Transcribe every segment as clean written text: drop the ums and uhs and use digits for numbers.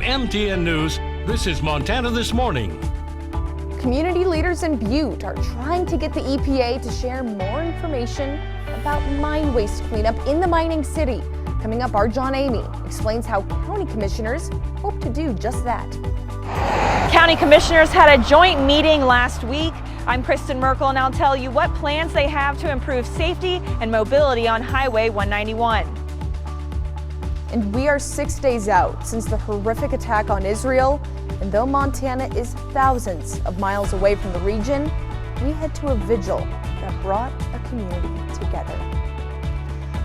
MTN News, this is Montana This Morning. Community leaders in Butte are trying to get the EPA to share more information about mine waste cleanup in the mining city. Coming up, our John Amy explains how county commissioners hope to do just that. County commissioners had a joint meeting last week. I'm Kristen Merkel, and I'll tell you what plans they have to improve safety and mobility on Highway 191. And we are 6 days out since the horrific attack on Israel. And though Montana is thousands of miles away from the region, we head to a vigil that brought a community together.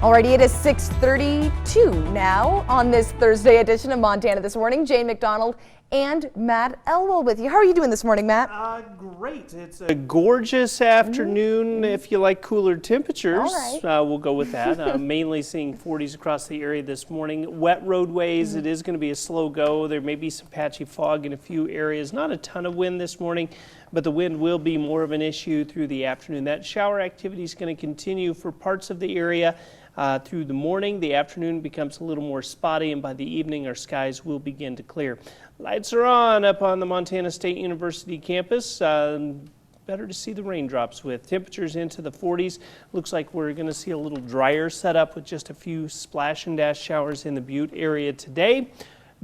Alrighty, it is 6:32 now on this Thursday edition of Montana This Morning. Jane McDonald and Matt Elwell with you. How are you doing this morning, Matt? Great. It's a gorgeous afternoon. If you like cooler temperatures, we'll go with that. Mainly seeing 40s across the area this morning. Wet roadways. It is going to be a slow go. There may be some patchy fog in a few areas. Not a ton of wind this morning, but the wind will be more of an issue through the afternoon. That shower activity is going to continue for parts of the area. Through the morning, the afternoon becomes a little more spotty, and by the evening our skies will begin to clear. Lights are on up on the Montana State University campus. Better to see the raindrops with temperatures into the 40s. Looks like we're going to see a little drier setup with just a few splash and dash showers in the Butte area today.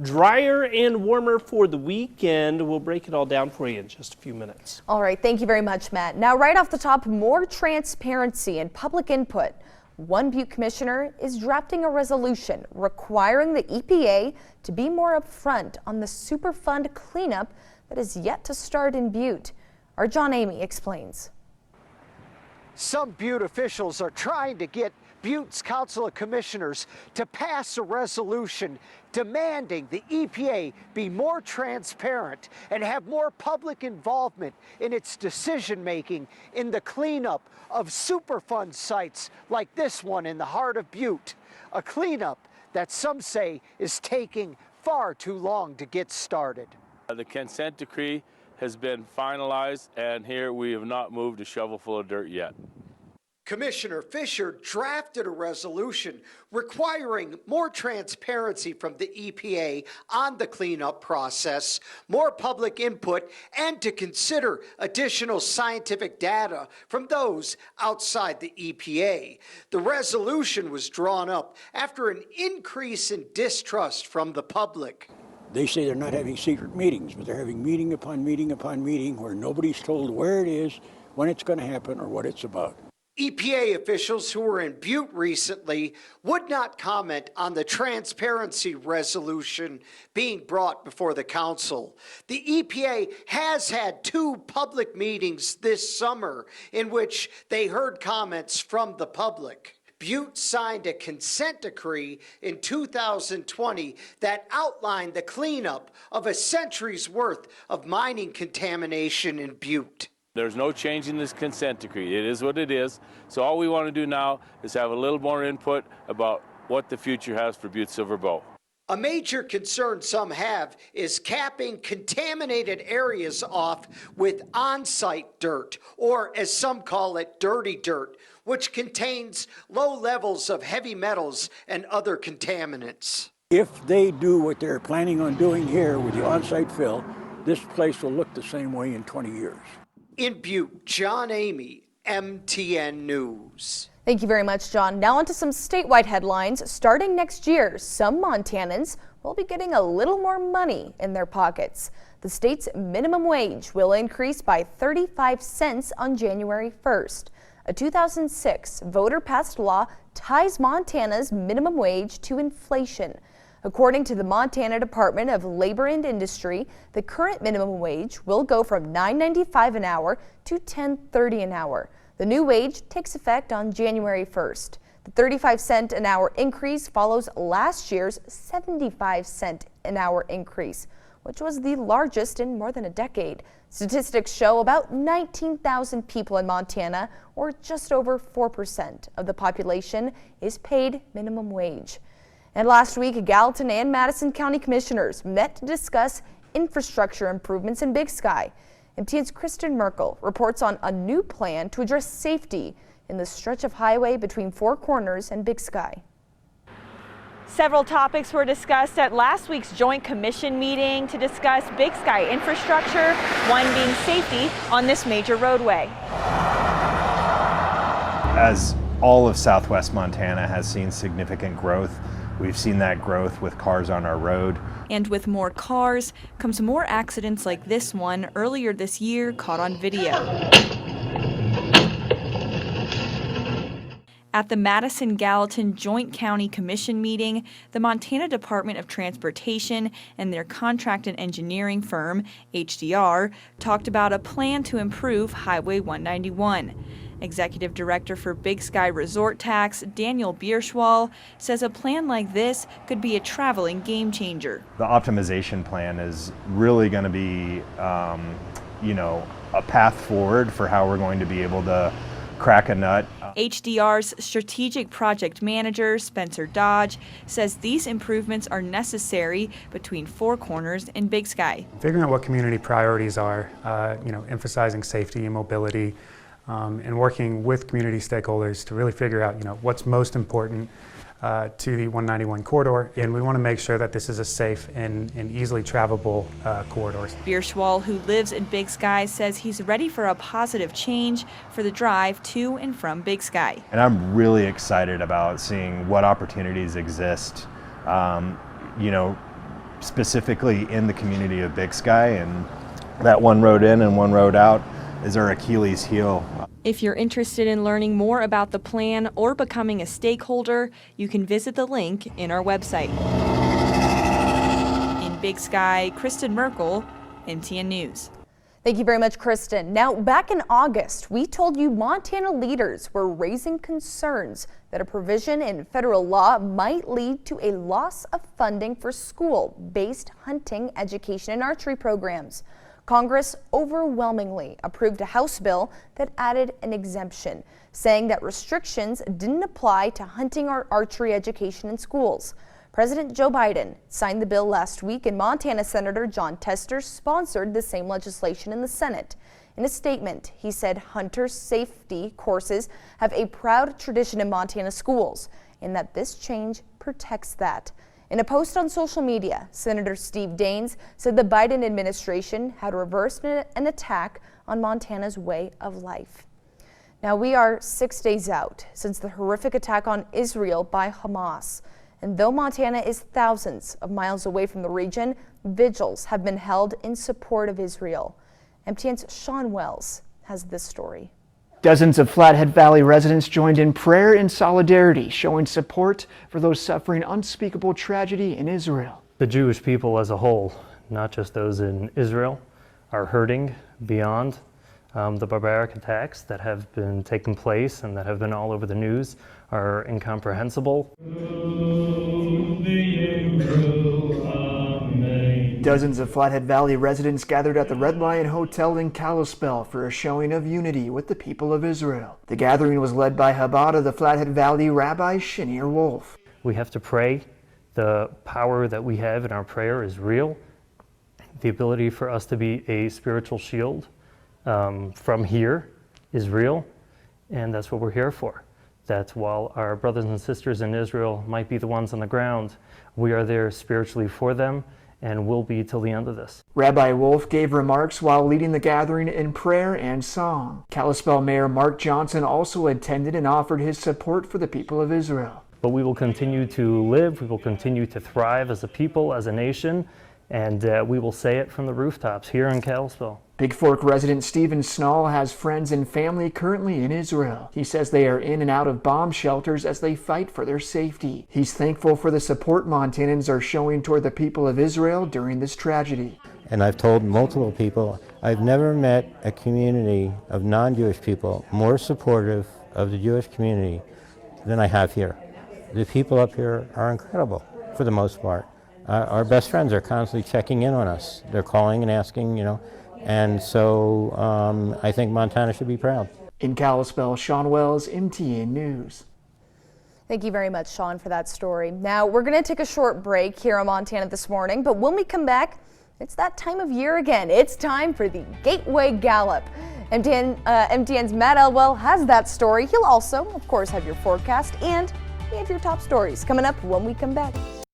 Drier and warmer for the weekend. We'll break it all down for you in just a few minutes. All right, thank you very much, Matt. Now, right off the top, more transparency and public input. One Butte commissioner is drafting a resolution requiring the EPA to be more upfront on the Superfund cleanup that is yet to start in Butte. Our John Amy explains. Some Butte officials are trying to get Butte's Council of Commissioners to pass a resolution demanding the EPA be more transparent and have more public involvement in its decision-making in the cleanup of Superfund sites like this one in the heart of Butte, a cleanup that some say is taking far too long to get started. The consent decree has been finalized, and here we have not moved a shovel full of dirt yet. Commissioner Fisher drafted a resolution requiring more transparency from the EPA on the cleanup process, more public input, and to consider additional scientific data from those outside the EPA. The resolution was drawn up after an increase in distrust from the public. They say they're not having secret meetings, but they're having meeting upon meeting upon meeting where nobody's told where it is, when it's going to happen, or what it's about. EPA officials who were in Butte recently would not comment on the transparency resolution being brought before the council. The EPA has had 2 public meetings this summer in which they heard comments from the public. Butte signed a consent decree in 2020 that outlined the cleanup of a century's worth of mining contamination in Butte. There's no change in this consent decree. It is what it is. So all we want to do now is have a little more input about what the future has for Butte Silver Bow. A major concern some have is capping contaminated areas off with on-site dirt, or as some call it, dirty dirt, which contains low levels of heavy metals and other contaminants. If they do what they're planning on doing here with the on-site fill, this place will look the same way in 20 years. In Butte, John Amy, MTN News. Thank you very much, John. Now on to some statewide headlines. Starting next year, some Montanans will be getting a little more money in their pockets. The state's minimum wage will increase by 35 cents on January 1st. A 2006 voter-passed law ties Montana's minimum wage to inflation. According to the Montana Department of Labor and Industry, the current minimum wage will go from $9.95 an hour to $10.30 an hour. The new wage takes effect on January 1st. The 35-cent an hour increase follows last year's 75-cent an hour increase, which was the largest in more than a decade. Statistics show about 19,000 people in Montana, or just over 4% of the population, is paid minimum wage. And last week, Gallatin and Madison County Commissioners met to discuss infrastructure improvements in Big Sky. MTN's Kristen Merkel reports on a new plan to address safety in the stretch of highway between Four Corners and Big Sky. Several topics were discussed at last week's Joint Commission meeting to discuss Big Sky infrastructure, one being safety on this major roadway. As all of southwest Montana has seen significant growth, we've seen that growth with cars on our road. And with more cars comes more accidents like this one earlier this year caught on video. At the Madison-Gallatin Joint County Commission meeting, the Montana Department of Transportation and their contract and engineering firm, HDR, talked about a plan to improve Highway 191. Executive Director for Big Sky Resort Tax, Daniel Bierschwal, says a plan like this could be a traveling game changer. The optimization plan is really going to be, a path forward for how we're going to be able to crack a nut. HDR's strategic project manager, Spencer Dodge, says these improvements are necessary between Four Corners and Big Sky. Figuring out what community priorities are, emphasizing safety and mobility, and working with community stakeholders to really figure out, what's most important to the 191 corridor, and we want to make sure that this is a safe and easily travelable corridor. Bierschwal, who lives in Big Sky, says he's ready for a positive change for the drive to and from Big Sky. And I'm really excited about seeing what opportunities exist, specifically in the community of Big Sky, and that one road in and one road out is our Achilles heel. If you're interested in learning more about the plan or becoming a stakeholder, you can visit the link in our website. In Big Sky, Kristen Merkel, MTN News. Thank you very much, Kristen. Now, back in August, we told you Montana leaders were raising concerns that a provision in federal law might lead to a loss of funding for school-based hunting, education, and archery programs. Congress overwhelmingly approved a House bill that added an exemption, saying that restrictions didn't apply to hunting or archery education in schools. President Joe Biden signed the bill last week, and Montana Senator Jon Tester sponsored the same legislation in the Senate. In a statement, he said hunter safety courses have a proud tradition in Montana schools, and that this change protects that. In a post on social media, Senator Steve Daines said the Biden administration had reversed an attack on Montana's way of life. Now, we are 6 days out since the horrific attack on Israel by Hamas. And though Montana is thousands of miles away from the region, vigils have been held in support of Israel. MTN's Sean Wells has this story. Dozens of Flathead Valley residents joined in prayer and solidarity, showing support for those suffering unspeakable tragedy in Israel. The Jewish people as a whole, not just those in Israel, are hurting beyond the barbaric attacks that have been taking place and that have been all over the news are incomprehensible. Dozens of Flathead Valley residents gathered at the Red Lion Hotel in Kalispell for a showing of unity with the people of Israel. The gathering was led by Chabad of the Flathead Valley Rabbi Shinir Wolf. We have to pray. The power that we have in our prayer is real. The ability for us to be a spiritual shield from here is real, and that's what we're here for. That while our brothers and sisters in Israel might be the ones on the ground, we are there spiritually for them, and will be till the end of this. Rabbi Wolf gave remarks while leading the gathering in prayer and song. Kalispell Mayor Mark Johnson also attended and offered his support for the people of Israel. But we will continue to live, we will continue to thrive as a people, as a nation, and we will say it from the rooftops here in Kalispell. Big Fork resident Stephen Snall has friends and family currently in Israel. He says they are in and out of bomb shelters as they fight for their safety. He's thankful for the support Montanans are showing toward the people of Israel during this tragedy. And I've told multiple people, I've never met a community of non-Jewish people more supportive of the Jewish community than I have here. The people up here are incredible for the most part. Our best friends are constantly checking in on us. They're calling and asking, and so I think Montana should be proud. In Kalispell, Sean Wells, MTN News. Thank you very much, Sean, for that story. Now, we're going to take a short break here on Montana This Morning, but when we come back, it's that time of year again. It's time for the Gateway Gallop. MTN's Matt Elwell has that story. He'll also, of course, have your forecast and and your top stories coming up when we come back.